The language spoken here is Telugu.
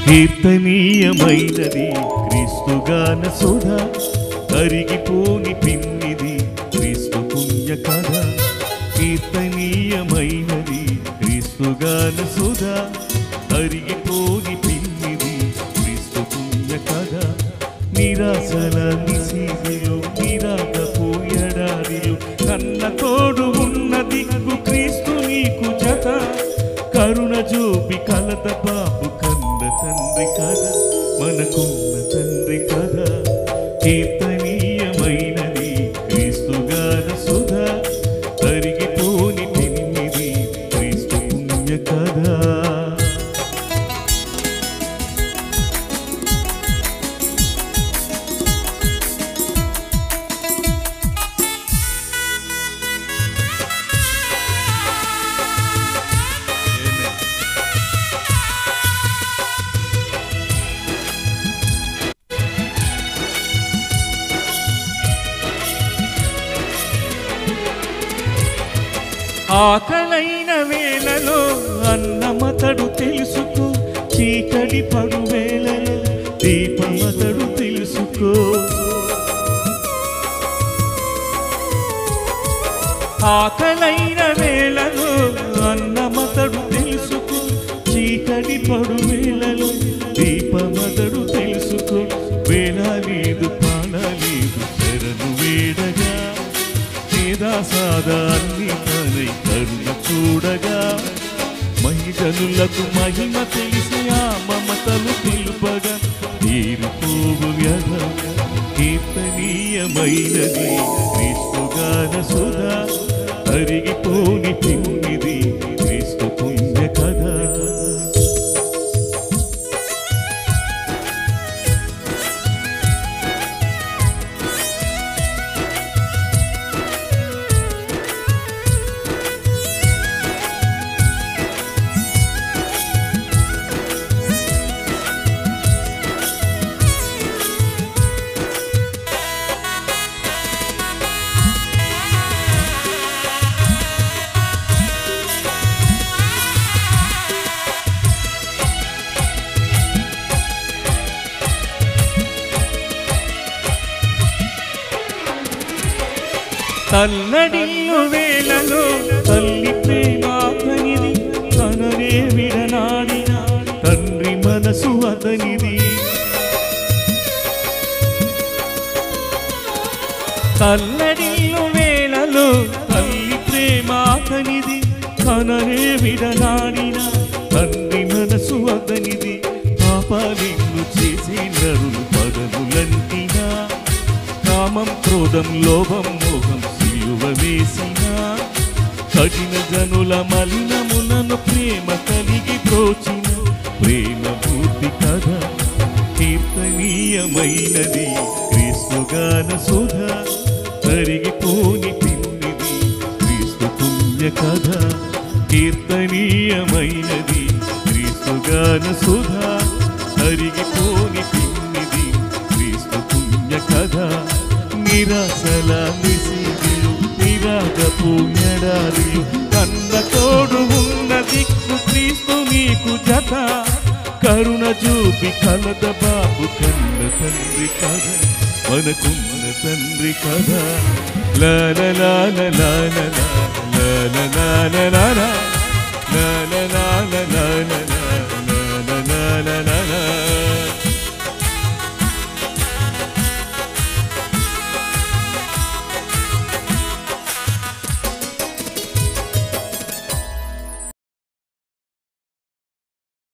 కీర్తనీయమైనది క్రీస్తుగాన సుధ, కరిగిపోని పిన్నిది క్రీస్తు పుణ్య కథ. కీర్తనీయమైనది క్రీస్తుగాన సుధ, కరిగిపోని పిన్నిది క్రీస్తు పుణ్య కథ. నిరాశల నిశీదిలో నిరాగపు ఎడారిలో కన్న తోడు ఉన్న దిక్కు క్రీస్తు నీకు జత. కరుణ చూపి కలత బాబు కన్న తండ్రి కథ, మనకున్న తండ్రి కథ. కీర్తనీయమైనది క్రీస్తుగాన సుధ, కరిగిపోని పిన్నిది క్రీస్తు పుణ్య కథ. ఆకలైన వేళలో అన్నమతడు తెలుసుకో, చీకటి పడు వేళలో దీపమతడు తెలుసుకో. ఆకలైన వేళలో అన్నమతడు తెలుసుకో, చీకటి పడు వేళలో దీపమతడు తెలుసుకో. వేళ లేదు పాల లేదు శరణు వేడగా, సాదా అన్ని తనై కరుణ చూడగా. మహిళలకు మహిమ తెలిసి ఆ మమతలు తెలుపగా, తీరిపోవు వ్యధ. కీర్తనీయమైనది క్రీస్తుగాన సుధ, కరిగిపోని పిన్నిది క్రీస్తు పుణ్య కథ. తల్లడిల్లు వేళలో తల్లి ప్రేమాతనిది, తననే విడనాడిన తండ్రి మనసు అతనిది. తల్లడిల్లు వేళలో తల్లి ప్రేమాతనిది, తననే విడనాడిన తండ్రి మనసు అతనిది. పాపాలింగు చేసి నరులు పదములంటినా, కామం క్రోధం లోభం మోహం సిలువ వేసిన. కఠిన జనుల మలినములను ప్రేమ కలిగి బ్రోచిన ప్రేమ పూర్తి కథ. కీర్తనీయమైనది క్రీస్తుగాన సుధ, కరిగిపోని పిన్నిది క్రీస్తు పుణ్య కథ. కీర్తనీయమైనది క్రీస్తుగాన సుధ, కరిగిపోని పిన్నిది క్రీస్తు పుణ్య కథ. నిరాశల నిశీదిలు నిరాగపు ఎడారిలు కన్న తోడు ఉన్న దిక్కు క్రీస్తు నీకు జత. కరుణ చూపి కలత బాబు కన్న తండ్రి కథ, మనకున్న తండ్రి కథ. లాల లాల లాల లాల లాల లాల లాల లాల లాల.